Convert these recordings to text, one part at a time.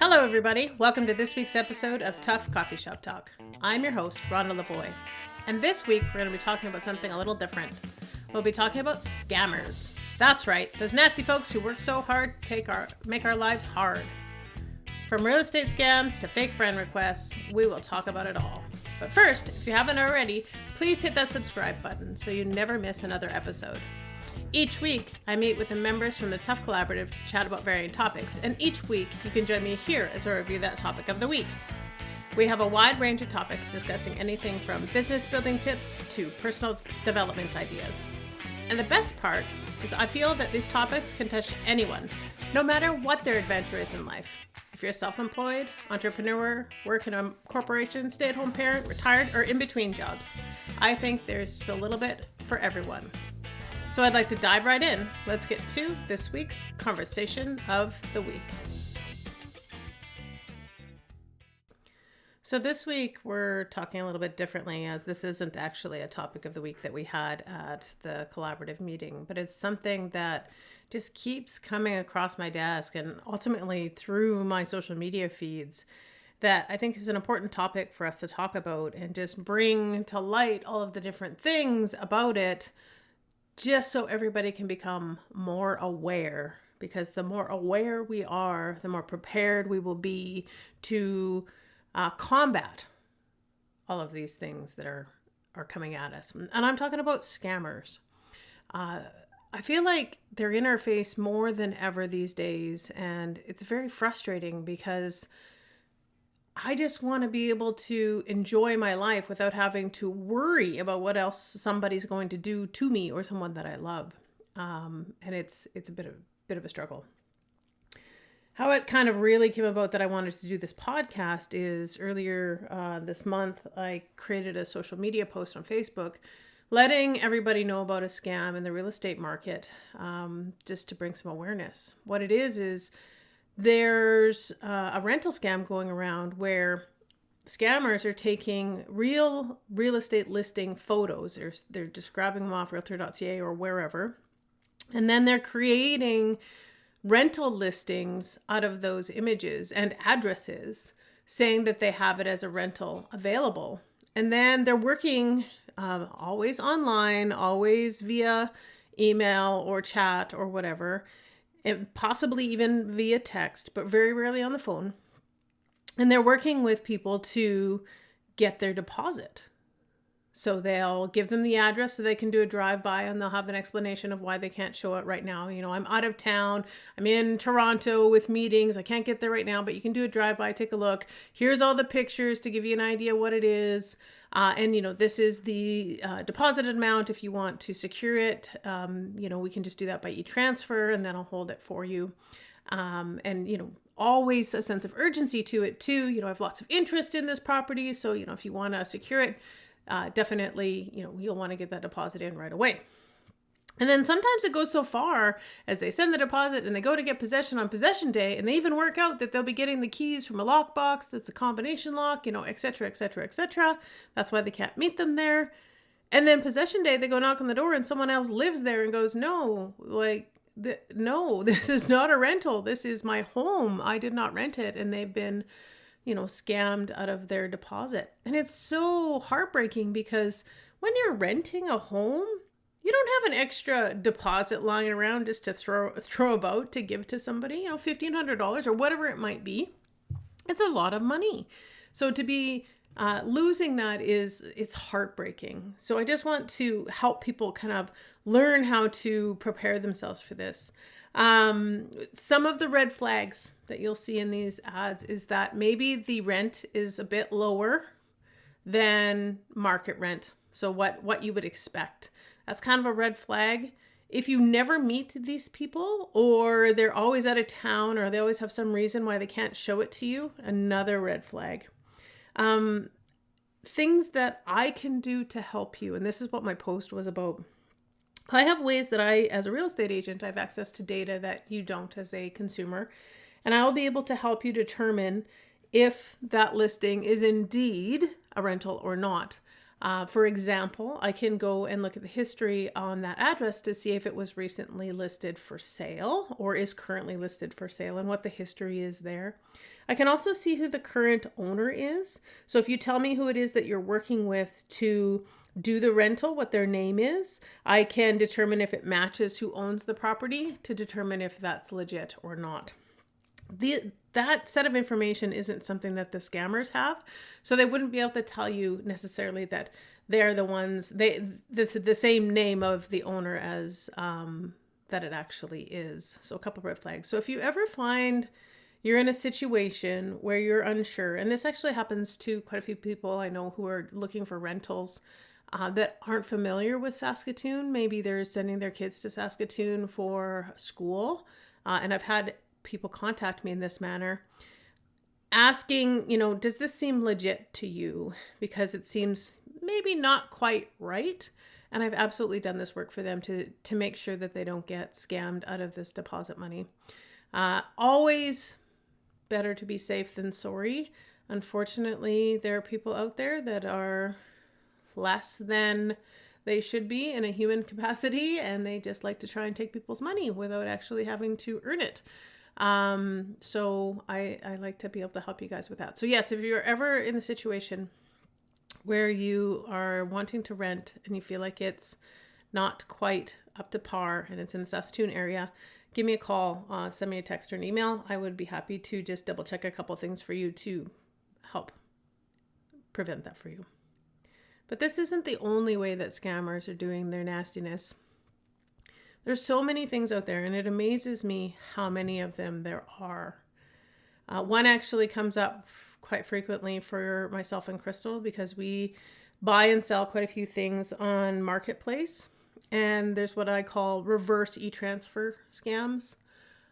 Hello, everybody. Welcome to this week's episode of Tough Coffee Shop Talk. I'm your host, Rhonda. And this week, we're going to be talking about something a little different. We'll be talking about scammers. That's right, those nasty folks who work so hard to make our lives hard. From real estate scams to fake friend requests, we will talk about it all. But first, if you haven't already, please hit that subscribe button so you never miss another episode. Each week, I meet with the members from the Tough Collaborative to chat about varying topics, and each week you can join me here as I review that topic of the week. We have a wide range of topics discussing anything from business building tips to personal development ideas. And the best part is I feel that these topics can touch anyone, no matter what their adventure is in life. If you're self-employed, entrepreneur, work in a corporation, stay-at-home parent, retired, or in between jobs, I think there's just a little bit for everyone. So I'd like to dive right in. Let's get to this week's conversation of the week. So this week we're talking a little bit differently, as this isn't actually a topic of the week that we had at the collaborative meeting, but it's something that just keeps coming across my desk and ultimately through my social media feeds that I think is an important topic for us to talk about and just bring to light all of the different things about it, just so everybody can become more aware, because the more aware we are, the more prepared we will be to combat all of these things that are coming at us. And I'm talking about scammers. I feel like they're in our face more than ever these days, and it's very frustrating because I just want to be able to enjoy my life without having to worry about what else somebody's going to do to me or someone that I love. And it's a bit of a struggle. How it kind of really came about that I wanted to do this podcast is earlier this month, I created a social media post on Facebook letting everybody know about a scam in the real estate market, just to bring some awareness. What it is there's a rental scam going around where scammers are taking real estate listing photos. They're just grabbing them off realtor.ca or wherever. And then they're creating rental listings out of those images and addresses saying that they have it as a rental available. And then they're working always online, always via email or chat or whatever, and possibly even via text, but very rarely on the phone. And they're working with people to get their deposit. So they'll give them the address so they can do a drive-by, and they'll have an explanation of why they can't show it right now. You know, I'm out of town. I'm in Toronto with meetings. I can't get there right now, but you can do a drive-by, take a look. Here's all the pictures to give you an idea what it is. And, you know, this is the deposit amount if you want to secure it. You know, we can just do that by e-transfer, and then I'll hold it for you. And, you know, always a sense of urgency to it too. You know, I have lots of interest in this property. So, you know, if you want to secure it, definitely, you know, you'll want to get that deposit in right away. And then sometimes it goes so far as they send the deposit and they go to get possession on possession day, and they even work out that they'll be getting the keys from a lockbox that's a combination lock, you know, et cetera, et cetera, et cetera. That's why they can't meet them there. And then possession day, they go knock on the door and someone else lives there and goes, no, no, this is not a rental. This is my home. I did not rent it. And they've been, you know, scammed out of their deposit. And it's so heartbreaking because when you're renting a home, you don't have an extra deposit lying around just to throw about to give to somebody, you know, $1,500 or whatever it might be. It's a lot of money. So to be losing that it's heartbreaking. So I just want to help people kind of learn how to prepare themselves for this. Some of the red flags that you'll see in these ads is that maybe the rent is a bit lower than market rent. So what you would expect. That's kind of a red flag. If you never meet these people, or they're always out of town, or they always have some reason why they can't show it to you, another red flag. Things that I can do to help you, and this is what my post was about. I have ways that I, as a real estate agent, I have access to data that you don't as a consumer, and I will be able to help you determine if that listing is indeed a rental or not. For example, I can go and look at the history on that address to see if it was recently listed for sale or is currently listed for sale and what the history is there. I can also see who the current owner is. So if you tell me who it is that you're working with to do the rental, what their name is, I can determine if it matches who owns the property to determine if that's legit or not. That set of information isn't something that the scammers have, so they wouldn't be able to tell you necessarily that they're the ones, the same name of the owner as that it actually is. So a couple of red flags. So if you ever find you're in a situation where you're unsure, and this actually happens to quite a few people I know who are looking for rentals that aren't familiar with Saskatoon. Maybe they're sending their kids to Saskatoon for school, and I've had people contact me in this manner asking, does this seem legit to you? Because it seems maybe not quite right. And I've absolutely done this work for them to make sure that they don't get scammed out of this deposit money. Always better to be safe than sorry. Unfortunately, there are people out there that are less than they should be in a human capacity, and they just like to try and take people's money without actually having to earn it. So I like to be able to help you guys with that. So yes, if you're ever in the situation where you are wanting to rent and you feel like it's not quite up to par and it's in the Saskatoon area, give me a call, send me a text or an email. I would be happy to just double check a couple things for you to help prevent that for you. But this isn't the only way that scammers are doing their nastiness. There's so many things out there, and it amazes me how many of them there are. One actually comes up quite frequently for myself and Crystal because we buy and sell quite a few things on Marketplace. And there's what I call reverse e-transfer scams,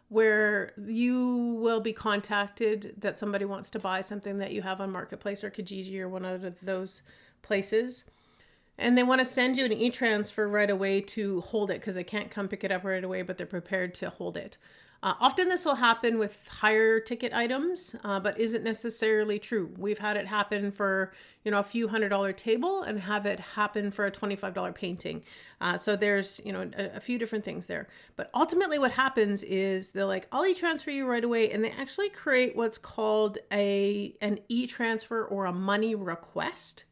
where you will be contacted that somebody wants to buy something that you have on Marketplace or Kijiji or one of those places. And they want to send you an e-transfer right away to hold it because they can't come pick it up right away, but they're prepared to hold it. Often this will happen with higher ticket items, but isn't necessarily true. We've had it happen for, a few $100 table and have it happen for a $25 painting. So there's, a few different things there. But ultimately what happens is they're like, I'll e-transfer you right away. And they actually create what's called an e-transfer or a money request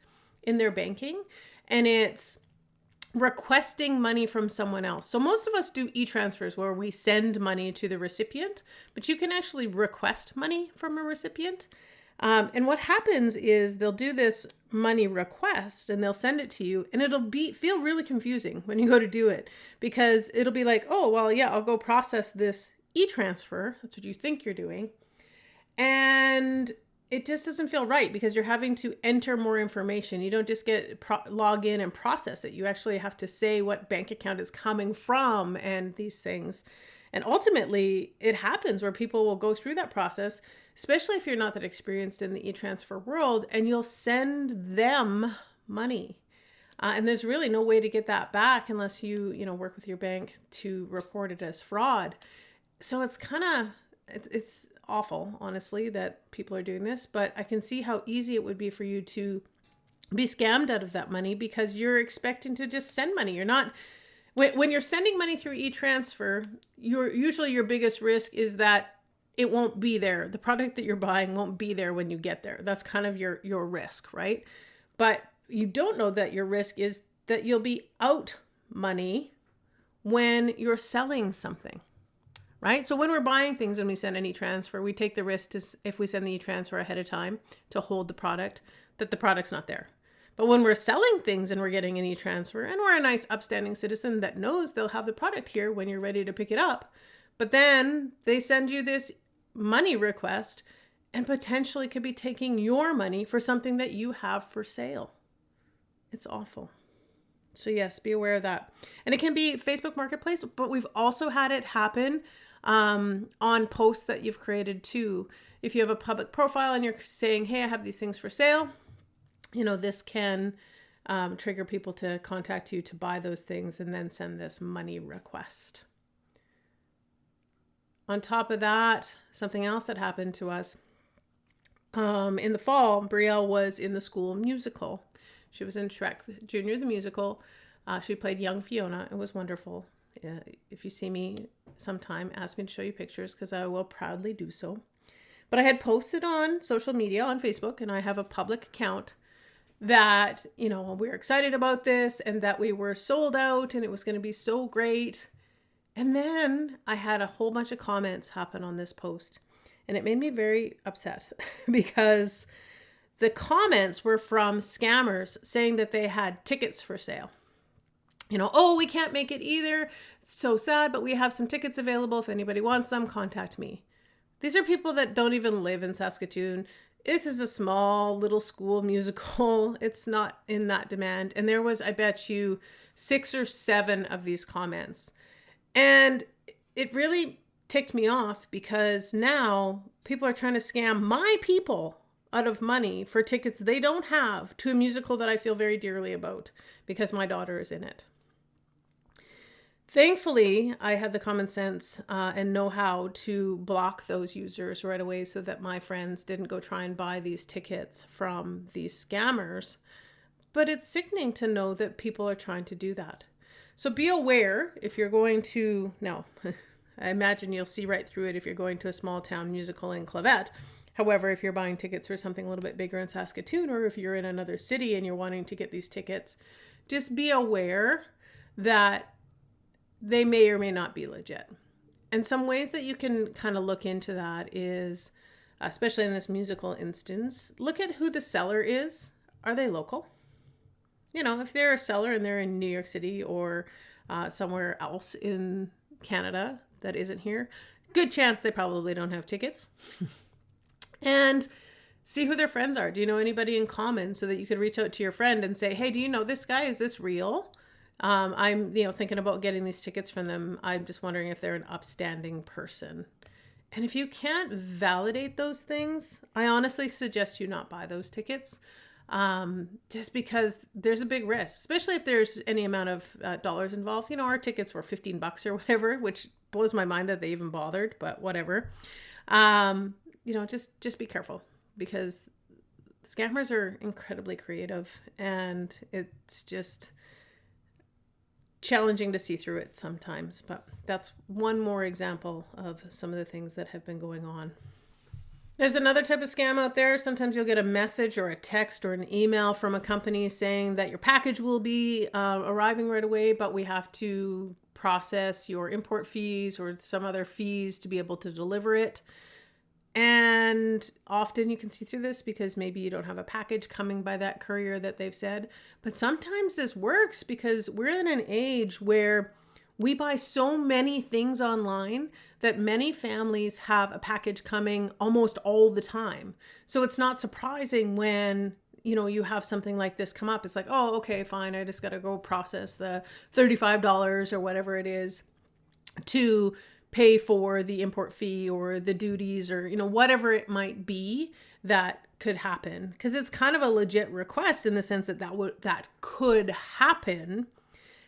in their banking. And it's requesting money from someone else. So most of us do e-transfers where we send money to the recipient, but you can actually request money from a recipient. And what happens is they'll do this money request and they'll send it to you, and it'll feel really confusing when you go to do it, because it'll be like, oh, well, yeah, I'll go process this e-transfer. That's what you think you're doing. And it just doesn't feel right because you're having to enter more information. You don't just log in and process it. You actually have to say what bank account it's coming from and these things. And ultimately, it happens where people will go through that process, especially if you're not that experienced in the e-transfer world, and you'll send them money. And there's really no way to get that back unless you work with your bank to report it as fraud. So it's it's awful, honestly, that people are doing this, but I can see how easy it would be for you to be scammed out of that money because you're expecting to just send money. You're not, when you're sending money through e-transfer, usually your biggest risk is that it won't be there. The product that you're buying won't be there when you get there. That's kind of your risk, right? But you don't know that your risk is that you'll be out money when you're selling something. Right? So when we're buying things and we send an e-transfer, we take the risk if we send the e-transfer ahead of time to hold the product, that the product's not there. But when we're selling things and we're getting an e-transfer and we're a nice upstanding citizen that knows they'll have the product here when you're ready to pick it up, but then they send you this money request and potentially could be taking your money for something that you have for sale. It's awful. So yes, be aware of that. And it can be Facebook Marketplace, but we've also had it happen on posts that you've created too. If you have a public profile and you're saying, hey, I have these things for sale, this can trigger people to contact you to buy those things and then send this money request. On top of that, something else that happened to us in the fall, Brielle was in the school musical. She was in Shrek Junior the musical. She played young Fiona. It was wonderful. If you see me sometime, ask me to show you pictures because I will proudly do so. But I had posted on social media, on Facebook, and I have a public account that, we were excited about this and that we were sold out and it was going to be so great. And then I had a whole bunch of comments happen on this post, and it made me very upset because the comments were from scammers saying that they had tickets for sale. Oh, we can't make it either. It's so sad, but we have some tickets available. If anybody wants them, contact me. These are people that don't even live in Saskatoon. This is a small little school musical. It's not in that demand. And there was, I bet you, 6 or 7 of these comments. And it really ticked me off because now people are trying to scam my people out of money for tickets they don't have to a musical that I feel very dearly about because my daughter is in it. Thankfully, I had the common sense and know-how to block those users right away so that my friends didn't go try and buy these tickets from these scammers. But it's sickening to know that people are trying to do that. So be aware if you're going to, now, I imagine you'll see right through it if you're going to a small town musical in Clavette. However, if you're buying tickets for something a little bit bigger in Saskatoon, or if you're in another city and you're wanting to get these tickets, just be aware that they may or may not be legit. And some ways that you can kind of look into that is, especially in this musical instance, look at who the seller is. Are they local? If they're a seller and they're in New York City or somewhere else in Canada that isn't here, good chance they probably don't have tickets. And see who their friends are. Do you know anybody in common so that you could reach out to your friend and say, hey, do you know this guy? Is this real? I'm, thinking about getting these tickets from them. I'm just wondering if they're an upstanding person. And if you can't validate those things, I honestly suggest you not buy those tickets. Just because there's a big risk, especially if there's any amount of dollars involved. Our tickets were $15 or whatever, which blows my mind that they even bothered, but whatever. Just be careful because scammers are incredibly creative and it's just challenging to see through it sometimes. But that's one more example of some of the things that have been going on. There's another type of scam out there. Sometimes you'll get a message or a text or an email from a company saying that your package will be arriving right away, but we have to process your import fees or some other fees to be able to deliver it. And often you can see through this because maybe you don't have a package coming by that courier that they've said. But sometimes this works because we're in an age where we buy so many things online that many families have a package coming almost all the time. So it's not surprising when, you have something like this come up. It's like, oh, okay, fine. I just got to go process the $35 or whatever it is to pay for the import fee or the duties or, whatever it might be that could happen. Because it's kind of a legit request in the sense that that could happen.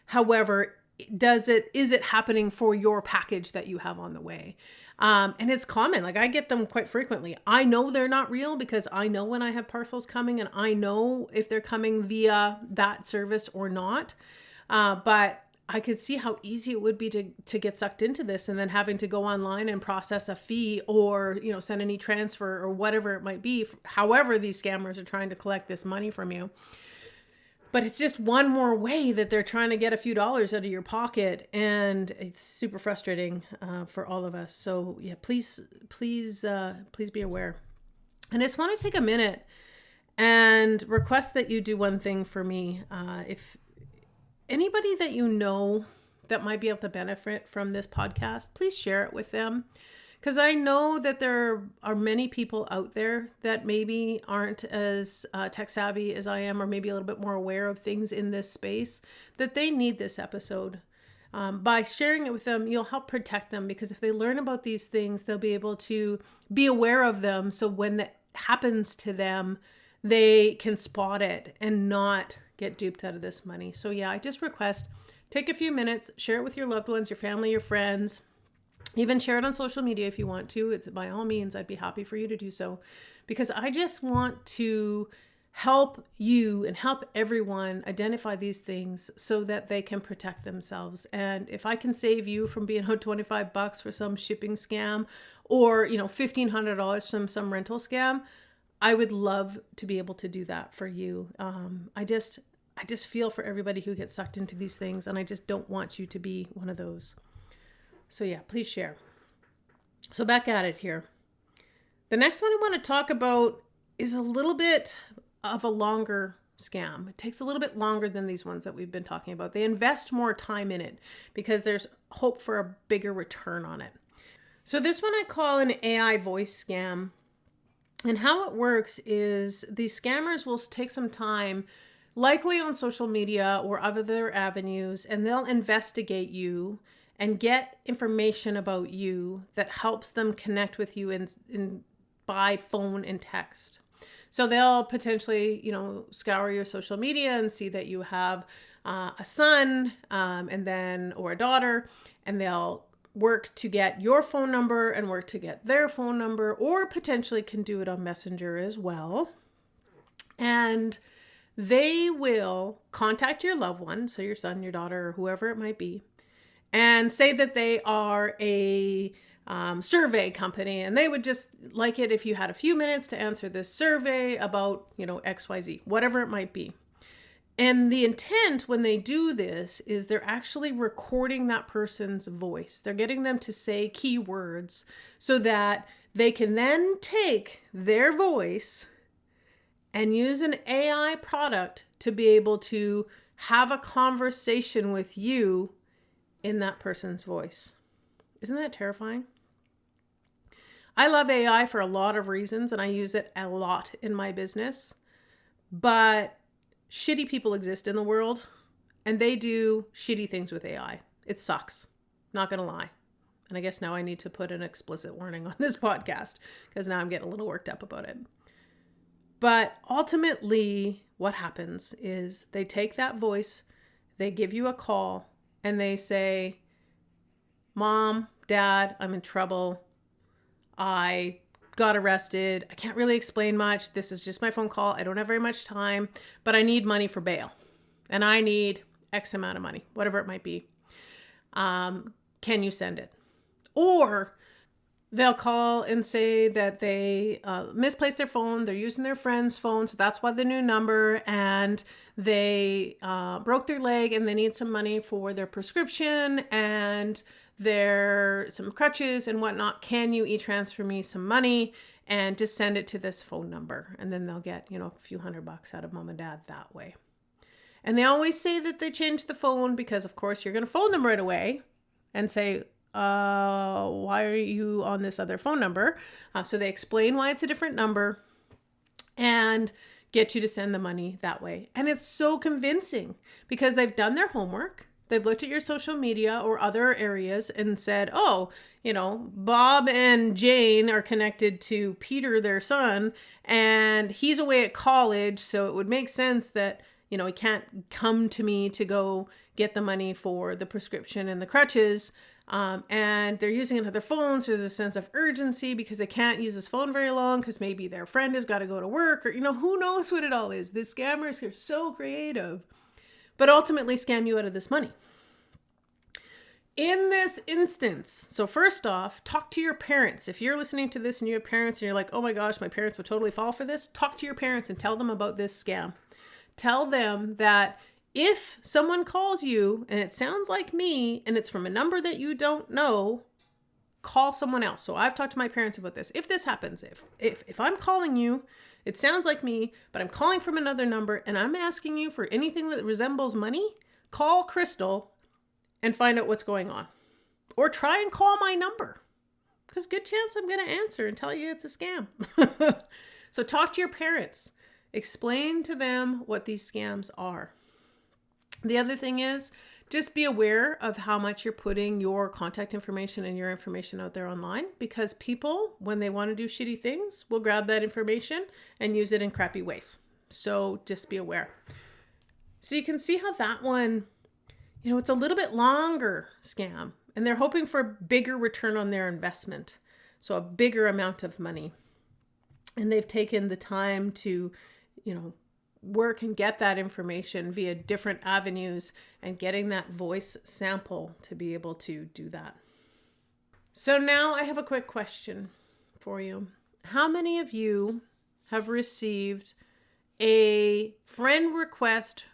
However, is it happening for your package that you have on the way? And it's common. Like I get them quite frequently. I know they're not real because I know when I have parcels coming and I know if they're coming via that service or not. But I could see how easy it would be to get sucked into this and then having to go online and process a fee or, send an e-transfer or whatever it might be. However, these scammers are trying to collect this money from you. But it's just one more way that they're trying to get a few dollars out of your pocket. And it's super frustrating for all of us. So yeah, please be aware. And I just want to take a minute and request that you do one thing for me. If anybody that you know that might be able to benefit from this podcast, please share it with them. Because I know that there are many people out there that maybe aren't as tech savvy as I am, or maybe a little bit more aware of things in this space, that they need this episode. By sharing it with them, you'll help protect them, because if they learn about these things, they'll be able to be aware of them. So when that happens to them, they can spot it and not get duped out of this money. So yeah, I just request, take a few minutes, share it with your loved ones, your family, your friends. Even share it on social media if you want to. It's by all means, I'd be happy for you to do so, because I just want to help you and help everyone identify these things so that they can protect themselves. And if I can save you from being owed $25 for some shipping scam, or, $1,500 from some rental scam, I would love to be able to do that for you. I just feel for everybody who gets sucked into these things, and I just don't want you to be one of those. So yeah, please share. So back at it here. The next one I want to talk about is a little bit of a longer scam. It takes a little bit longer than these ones that we've been talking about. They invest more time in it because there's hope for a bigger return on it. So this one I call an AI voice scam. And how it works is these scammers will take some time, likely on social media or other avenues, and they'll investigate you and get information about you that helps them connect with you in by phone and text. So they'll potentially, scour your social media and see that you have a son or a daughter, and they'll work to get your phone number and work to get their phone number, or potentially can do it on Messenger as well. And they will contact your loved one, so your son, your daughter, or whoever it might be, and say that they are a survey company, and they would just like it if you had a few minutes to answer this survey about, XYZ, whatever it might be. And the intent when they do this is they're actually recording that person's voice. They're getting them to say keywords so that they can then take their voice and use an AI product to be able to have a conversation with you in that person's voice. Isn't that terrifying? I love AI for a lot of reasons, and I use it a lot in my business, but shitty people exist in the world, and they do shitty things with AI. It sucks. Not gonna lie. And I guess now I need to put an explicit warning on this podcast because now I'm getting a little worked up about it. But ultimately, what happens is they take that voice, they give you a call, and they say, "Mom, Dad, I'm in trouble. I got arrested. I can't really explain much. This is just my phone call. I don't have very much time, but I need money for bail. And I need X amount of money, whatever it might be. Can you send it?" Or they'll call and say that they misplaced their phone. They're using their friend's phone, so that's why the new number. And they broke their leg and they need some money for their prescription and some crutches and whatnot. Can you e-transfer me some money and just send it to this phone number? And then they'll get, a few $100 out of mom and dad that way. And they always say that they changed the phone because, of course, you're going to phone them right away and say, why are you on this other phone number? So they explain why it's a different number and get you to send the money that way. And it's so convincing because they've done their homework. They've looked at your social media or other areas and said, Bob and Jane are connected to Peter, their son, and he's away at college. So it would make sense that, he can't come to me to go get the money for the prescription and the crutches. And they're using another phone. So there's a sense of urgency because they can't use this phone very long because maybe their friend has got to go to work or, who knows what it all is. The scammers are so creative, but ultimately scam you out of this money. In this instance, so first off, talk to your parents. If you're listening to this and you have parents and you're like, oh my gosh, my parents would totally fall for this, talk to your parents and tell them about this scam. Tell them that if someone calls you and it sounds like me and it's from a number that you don't know, call someone else. So I've talked to my parents about this. If this happens, if I'm calling you, it sounds like me, but I'm calling from another number and I'm asking you for anything that resembles money, call Crystal and find out what's going on. Or try and call my number because good chance I'm going to answer and tell you it's a scam. So talk to your parents. Explain to them what these scams are. The other thing is just be aware of how much you're putting your contact information and your information out there online because people, when they want to do shitty things, will grab that information and use it in crappy ways. So just be aware. So you can see how that one, it's a little bit longer scam and they're hoping for a bigger return on their investment. So a bigger amount of money. And they've taken the time to, work and get that information via different avenues and getting that voice sample to be able to do that. So now I have a quick question for you. How many of you have received a friend request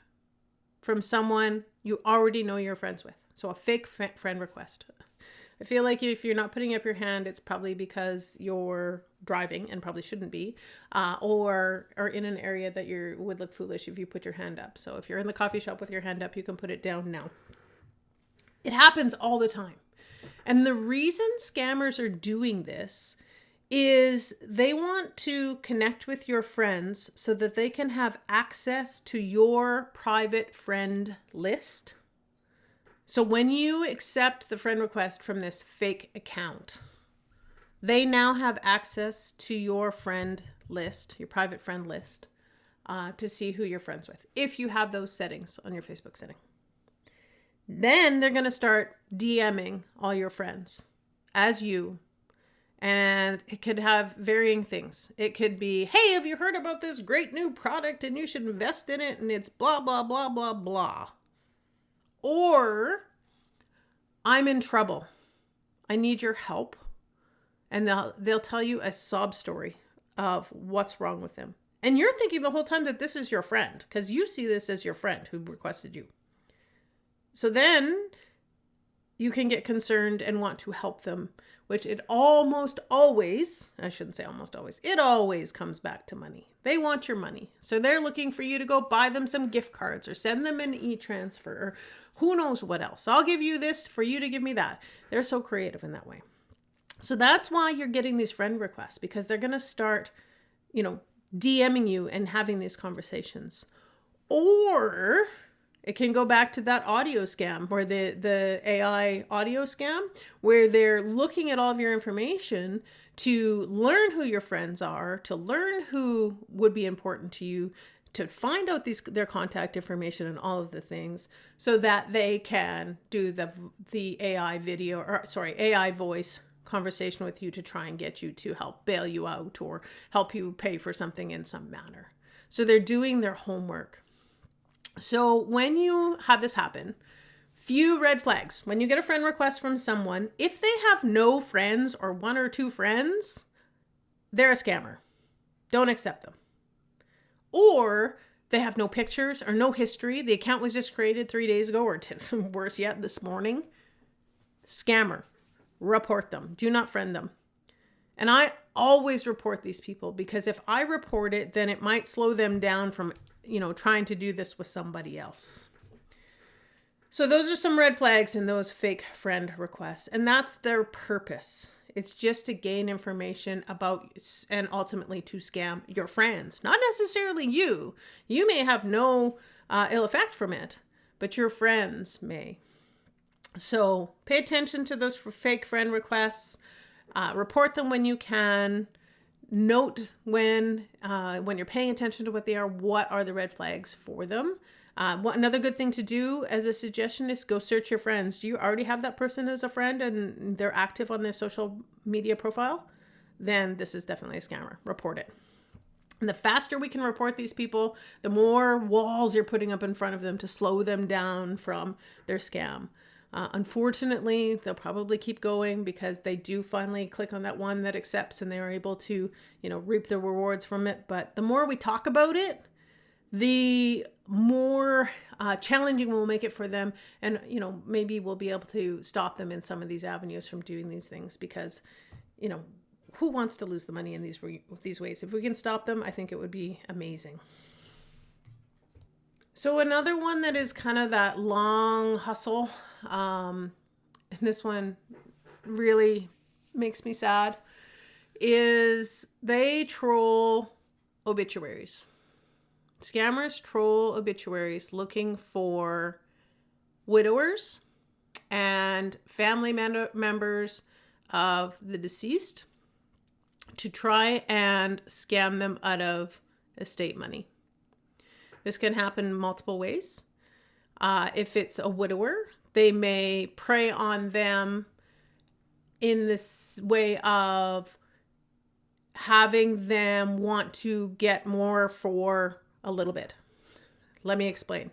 from someone you already know you're friends with? So a fake friend request. I feel like if you're not putting up your hand, it's probably because you're driving and probably shouldn't be, or in an area that would look foolish if you put your hand up. So if you're in the coffee shop with your hand up, you can put it down now. It happens all the time. And the reason scammers are doing this is they want to connect with your friends so that they can have access to your private friend list. So when you accept the friend request from this fake account, they now have access to your friend list, your private friend list, to see who you're friends with, if you have those settings on your Facebook setting. Then they're going to start DMing all your friends as you. And it could have varying things. It could be, hey, have you heard about this great new product and you should invest in it and it's blah, blah, blah, blah, blah. Or, I'm in trouble. I need your help. And they'll tell you a sob story of what's wrong with them. And you're thinking the whole time that this is your friend because you see this as your friend who requested you. So then you can get concerned and want to help them, which it almost always, I shouldn't say almost always, it always comes back to money. They want your money. So they're looking for you to go buy them some gift cards or send them an e-transfer or who knows what else. I'll give you this for you to give me that. They're so creative in that way. So that's why you're getting these friend requests, because they're going to start, DMing you and having these conversations. Or it can go back to that audio scam or the AI audio scam where they're looking at all of your information to learn who your friends are, to learn who would be important to you, to find out their contact information and all of the things so that they can do the AI voice conversation with you to try and get you to help bail you out or help you pay for something in some manner. So they're doing their homework. So when you have this happen, few red flags. When you get a friend request from someone, if they have no friends or one or two friends, they're a scammer. Don't accept them. Or they have no pictures or no history. The account was just created 3 days ago or worse yet, this morning. Scammer. Report them. Do not friend them. And I always report these people because if I report it, then it might slow them down from trying to do this with somebody else. So those are some red flags in those fake friend requests. And that's their purpose. It's just to gain information about and ultimately to scam your friends. Not necessarily you. You may have no ill effect from it, but your friends may. So pay attention to those fake friend requests. Report them when you can. Note when you're paying attention to what they are, what are the red flags for them. Another good thing to do as a suggestion is go search your friends. Do you already have that person as a friend and they're active on their social media profile? Then this is definitely a scammer. Report it. And the faster we can report these people, the more walls you're putting up in front of them to slow them down from their scam. Unfortunately, they'll probably keep going because they do finally click on that one that accepts and they are able to, reap the rewards from it. But the more we talk about it, the more challenging we'll make it for them. And, maybe we'll be able to stop them in some of these avenues from doing these things because, who wants to lose the money in these ways? If we can stop them, I think it would be amazing. So another one that is kind of that long hustle, and this one really makes me sad, is they troll obituaries. Scammers troll obituaries looking for widowers and family members of the deceased to try and scam them out of estate money. This can happen multiple ways. If it's a widower, they may prey on them in this way of having them want to get more for a little bit. Let me explain.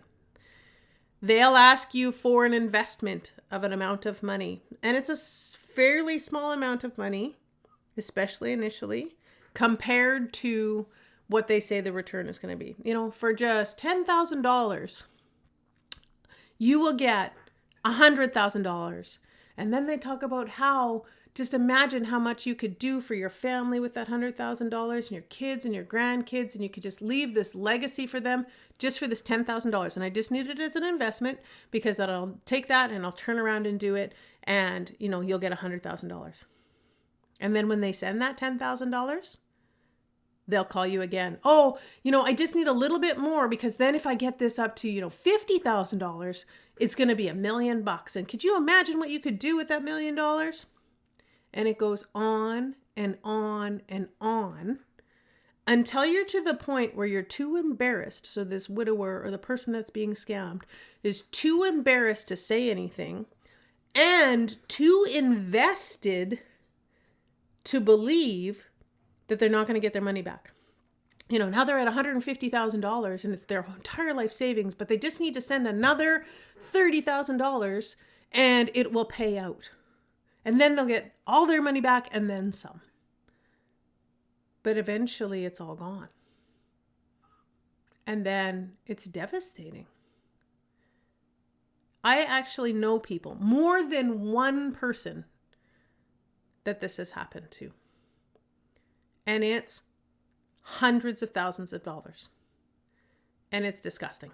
They'll ask you for an investment of an amount of money, and it's a fairly small amount of money, especially initially, compared to what they say the return is going to be. For just $10,000, you will get $100,000. And then they talk about how, just imagine how much you could do for your family with that $100,000 and your kids and your grandkids, and you could just leave this legacy for them just for this $10,000. And I just need it as an investment because that I'll take that and I'll turn around and do it, and you'll get $100,000. And then when they send that $10,000, they'll call you again. Oh, I just need a little bit more, because then if I get this up to, $50,000, it's going to be $1 million. And could you imagine what you could do with that $1 million? And it goes on and on and on until you're to the point where you're too embarrassed. So this widower or the person that's being scammed is too embarrassed to say anything and too invested to believe that they're not going to get their money back. Now they're at $150,000 and it's their entire life savings, but they just need to send another $30,000 and it will pay out. And then they'll get all their money back and then some. But eventually it's all gone. And then it's devastating. I actually know people, more than one person, that this has happened to. And it's hundreds of thousands of dollars. And it's disgusting.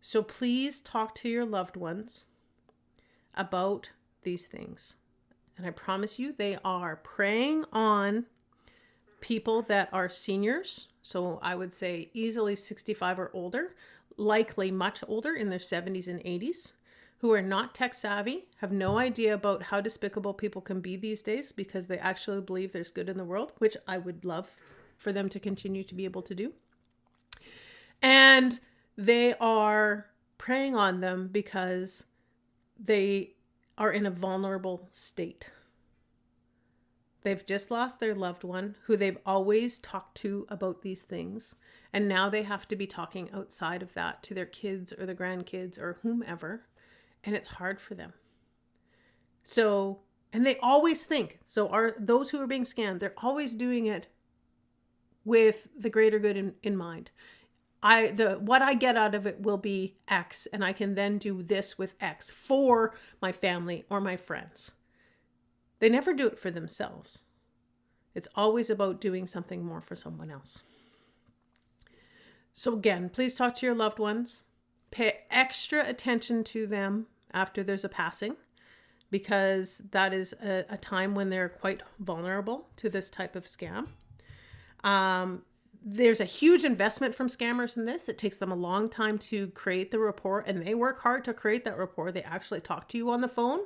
So please talk to your loved ones about these things. And I promise you, they are preying on people that are seniors. So I would say easily 65 or older, likely much older in their 70s and 80s, who are not tech savvy, have no idea about how despicable people can be these days because they actually believe there's good in the world, which I would love for them to continue to be able to do. And they are preying on them because they are in a vulnerable state. They've just lost their loved one who they've always talked to about these things. And now they have to be talking outside of that to their kids or their grandkids or whomever. And it's hard for them. So, and they always think, those who are being scammed, they're always doing it with the greater good in mind. What I get out of it will be X, and I can then do this with X for my family or my friends. They never do it for themselves. It's always about doing something more for someone else. So again, please talk to your loved ones. Pay extra attention to them after there's a passing, because that is a time when they're quite vulnerable to this type of scam. There's a huge investment from scammers in this. It takes them a long time to create the rapport, and they work hard to create that rapport. They actually talk to you on the phone.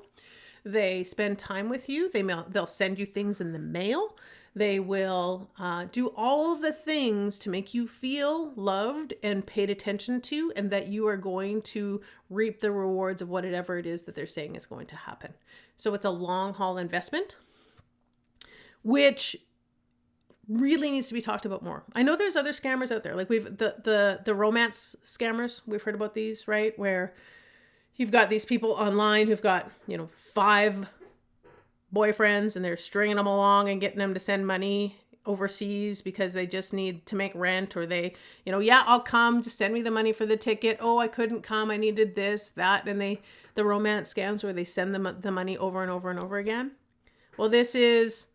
They spend time with you. They'll send you things in the mail. They will do all the things to make you feel loved and paid attention to, and that you are going to reap the rewards of whatever it is that they're saying is going to happen. So it's a long haul investment, which really needs to be talked about more. I know there's other scammers out there. Like the romance scammers. We've heard about these, right? Where you've got these people online who've got, 5 boyfriends and they're stringing them along and getting them to send money overseas because they just need to make rent, or they, yeah, I'll come, just send me the money for the ticket. Oh, I couldn't come. I needed this, that. And the romance scams where they send them the money over and over and over again. Well, this is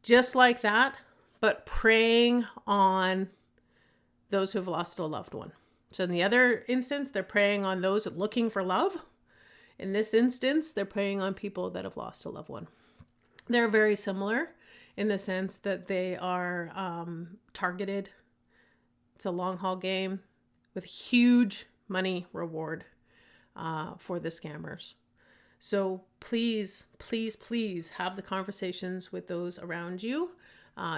just like that, but preying on those who've lost a loved one. So in the other instance, they're preying on those looking for love. In this instance, they're preying on people that have lost a loved one. They're very similar in the sense that they are targeted. It's a long haul game with huge money reward for the scammers. So please, please, please have the conversations with those around you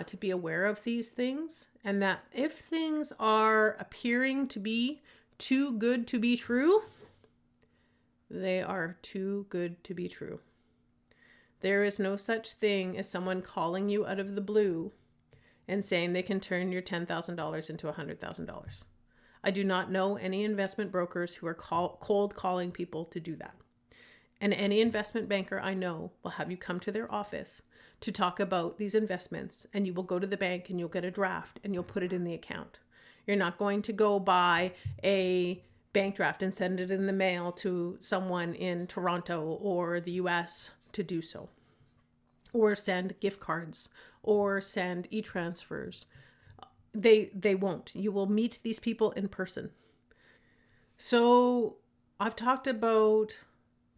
to be aware of these things. And that if things are appearing to be too good to be true, they are too good to be true. There is no such thing as someone calling you out of the blue and saying they can turn your $10,000 into $100,000. I do not know any investment brokers who are cold calling people to do that. And any investment banker I know will have you come to their office to talk about these investments, and you will go to the bank and you'll get a draft and you'll put it in the account. You're not going to go buy a bank draft and send it in the mail to someone in Toronto or the US to do so, or send gift cards or send e-transfers. They won't. You will meet these people in person. So I've talked about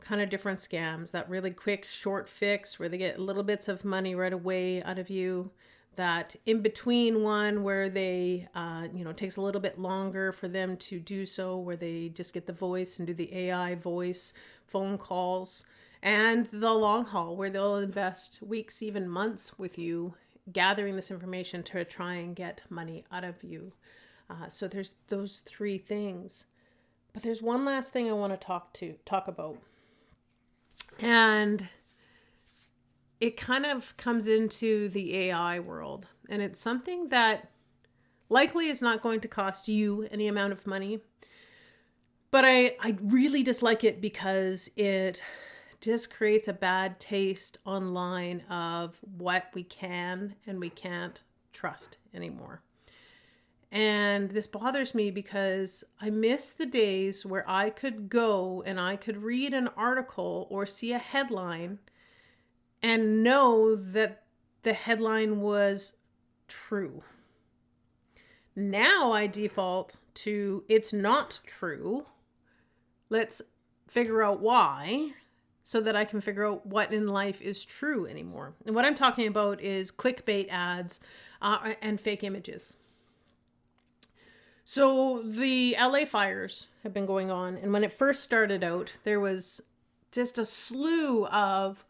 kind of different scams, that really quick short fix where they get little bits of money right away out of you, that in between one where they it takes a little bit longer for them to do so, where they just get the voice and do the AI voice phone calls, and the long haul where they'll invest weeks, even months with you gathering this information to try and get money out of you. So there's those three things, but there's one last thing I want to talk about. And it kind of comes into the AI world, and it's something that likely is not going to cost you any amount of money, but I really dislike it because it just creates a bad taste online of what we can and we can't trust anymore. And this bothers me because I miss the days where I could go and I could read an article or see a headline and know that the headline was true. Now I default to it's not true. Let's figure out why so that I can figure out what in life is true anymore. And what I'm talking about is clickbait ads and fake images. So the LA fires have been going on. And when it first started out, there was just a slew of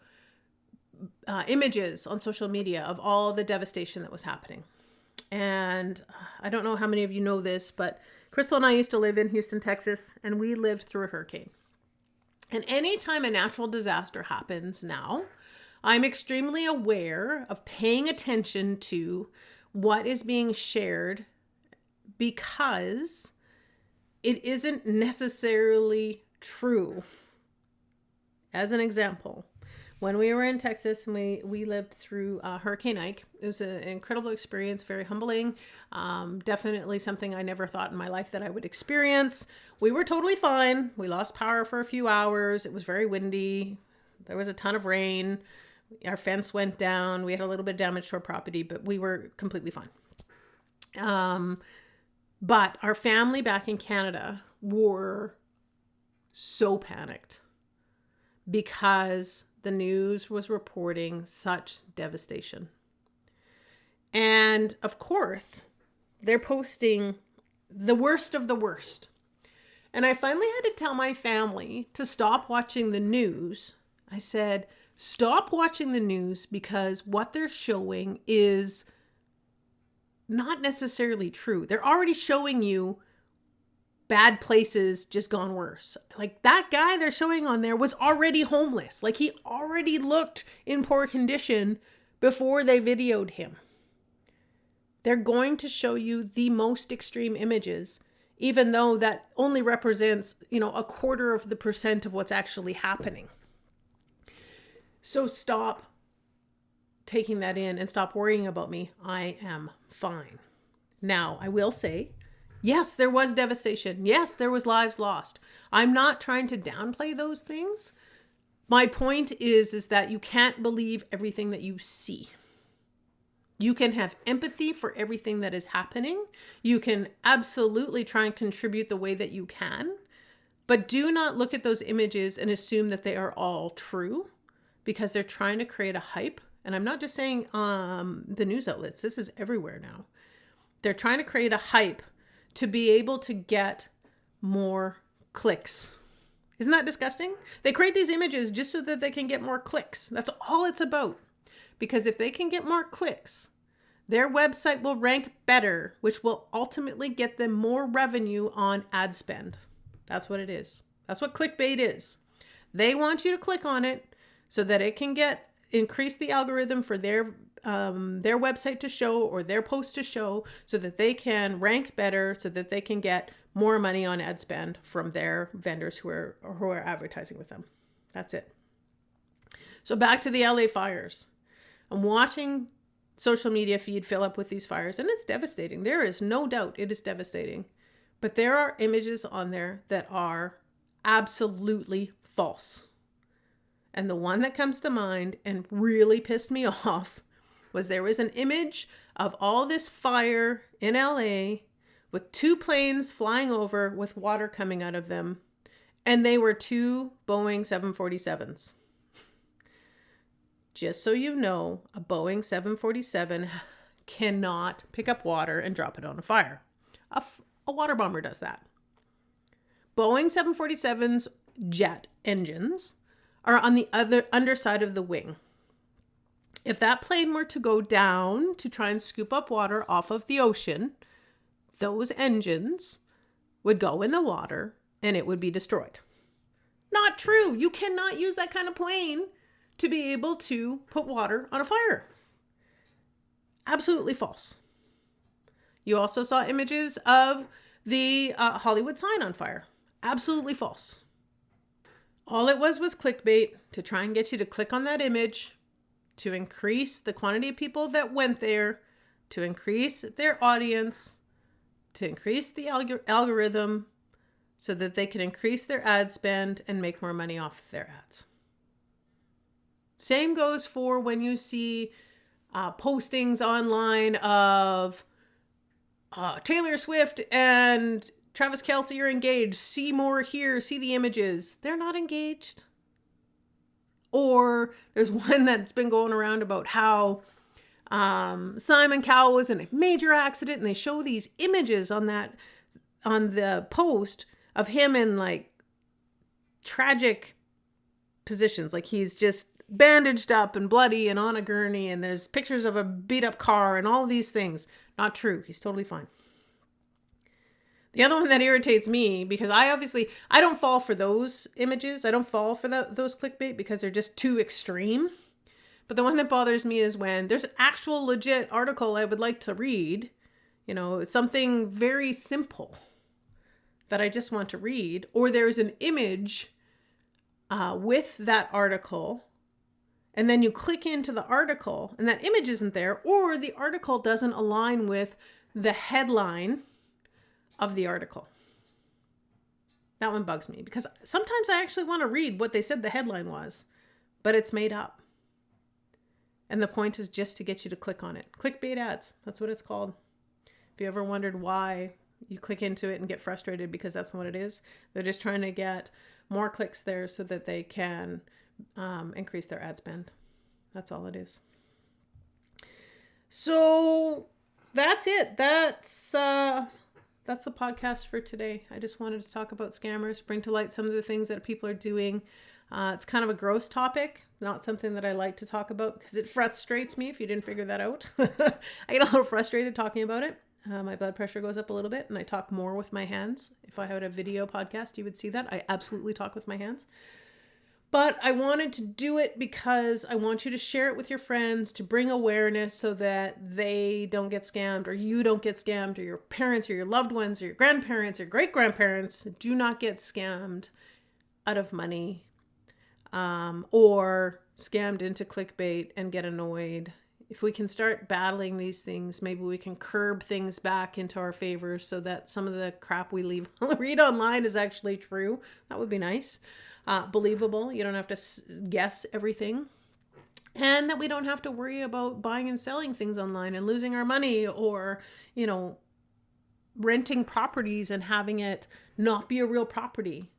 images on social media of all the devastation that was happening. And I don't know how many of you know this, but Crystal and I used to live in Houston, Texas, and we lived through a hurricane. And anytime a natural disaster happens now, I'm extremely aware of paying attention to what is being shared, because it isn't necessarily true. As an example, when we were in Texas and we lived through Hurricane Ike, it was an incredible experience, very humbling. Definitely something I never thought in my life that I would experience. We were totally fine. We lost power for a few hours. It was very windy. There was a ton of rain. Our fence went down. We had a little bit of damage to our property, but we were completely fine. But our family back in Canada were so panicked because the news was reporting such devastation. And of course, they're posting the worst of the worst. And I finally had to tell my family to stop watching the news. I said, stop watching the news because what they're showing is not necessarily true. They're already showing you bad places just gone worse. Like that guy they're showing on there was already homeless. Like he already looked in poor condition before they videoed him. They're going to show you the most extreme images, even though that only represents, a quarter of the percent of what's actually happening. So stop taking that in and stop worrying about me. I am fine. Now, I will say, yes, there was devastation. Yes, there was lives lost. I'm not trying to downplay those things. My point is that you can't believe everything that you see. You can have empathy for everything that is happening. You can absolutely try and contribute the way that you can, but do not look at those images and assume that they are all true, because they're trying to create a hype. And I'm not just saying the news outlets. This is everywhere now. They're trying to create a hype to be able to get more clicks. Isn't that disgusting? They create these images just so that they can get more clicks. That's all it's about. Because if they can get more clicks, their website will rank better, which will ultimately get them more revenue on ad spend. That's what it is. That's what clickbait is. They want you to click on it so that it can increase the algorithm for their their website to show or their post to show so that they can rank better, so that they can get more money on ad spend from their vendors who are advertising with them. That's it. So back to the LA fires. I'm watching social media feed fill up with these fires, and it's devastating. There is no doubt it is devastating. But there are images on there that are absolutely false. And the one that comes to mind and really pissed me off was there was an image of all this fire in LA with 2 planes flying over with water coming out of them. And they were 2 Boeing 747s. Just so you know, a Boeing 747 cannot pick up water and drop it on a fire. A water bomber does that. Boeing 747's jet engines are on the other underside of the wing. If that plane were to go down to try and scoop up water off of the ocean, those engines would go in the water and it would be destroyed. Not true. You cannot use that kind of plane to be able to put water on a fire. Absolutely false. You also saw images of the Hollywood sign on fire. Absolutely false. All it was clickbait to try and get you to click on that image, to increase the quantity of people that went there, to increase their audience, to increase the algorithm so that they can increase their ad spend and make more money off their ads. Same goes for when you see postings online of Taylor Swift and Travis Kelce are engaged. See more here. See the images. They're not engaged. Or there's one that's been going around about how Simon Cowell was in a major accident, and they show these images on the post of him in like tragic positions, like he's just bandaged up and bloody and on a gurney, and there's pictures of a beat up car and all of these things. Not true. He's totally fine. The other one that irritates me, because I don't fall for those images. I don't fall for those clickbait because they're just too extreme. But the one that bothers me is when there's an actual legit article I would like to read, something very simple that I just want to read, or there's an image with that article, and then you click into the article and that image isn't there, or the article doesn't align with the headline of the article. That one bugs me because sometimes I actually want to read what they said the headline was, but it's made up. And the point is just to get you to click on it. Clickbait ads, that's what it's called. If you ever wondered why you click into it and get frustrated because that's what it is, they're just trying to get more clicks there so that they can increase their ad spend. That's all it is. So that's it. That's the podcast for today. I just wanted to talk about scammers, bring to light some of the things that people are doing. It's kind of a gross topic, not something that I like to talk about because it frustrates me, if you didn't figure that out. I get a little frustrated talking about it. My blood pressure goes up a little bit and I talk more with my hands. If I had a video podcast, you would see that. I absolutely talk with my hands. But I wanted to do it because I want you to share it with your friends, to bring awareness so that they don't get scammed, or you don't get scammed, or your parents or your loved ones or your grandparents or great-grandparents do not get scammed out of money or scammed into clickbait and get annoyed. If we can start battling these things, maybe we can curb things back into our favor so that some of the crap we read online is actually true. That would be nice. Believable. You don't have to guess everything. And that we don't have to worry about buying and selling things online and losing our money, or, renting properties and having it not be a real property.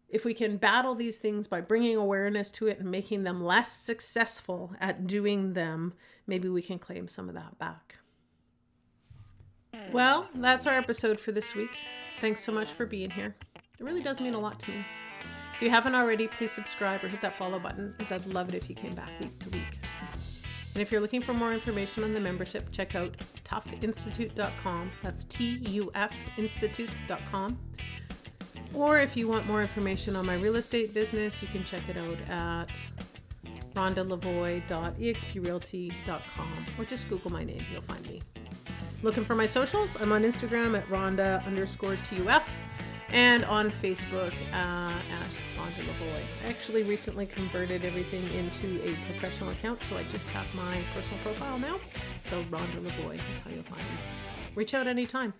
If we can battle these things by bringing awareness to it and making them less successful at doing them, maybe we can claim some of that back. Well, that's our episode for this week. Thanks so much for being here. It really does mean a lot to me. If you haven't already, please subscribe or hit that follow button, as I'd love it if you came back week to week. And if you're looking for more information on the membership, check out tuffinstitute.com. That's TUFinstitute.com. Or if you want more information on my real estate business, you can check it out at rhondalavoy.exprealty.com, or just Google my name, you'll find me. Looking for my socials? I'm on Instagram at Rhonda_TUF and on Facebook at Rhonda Lavoy. I actually recently converted everything into a professional account, so I just have my personal profile now. So Rhonda Lavoy is how you'll find me. Reach out anytime.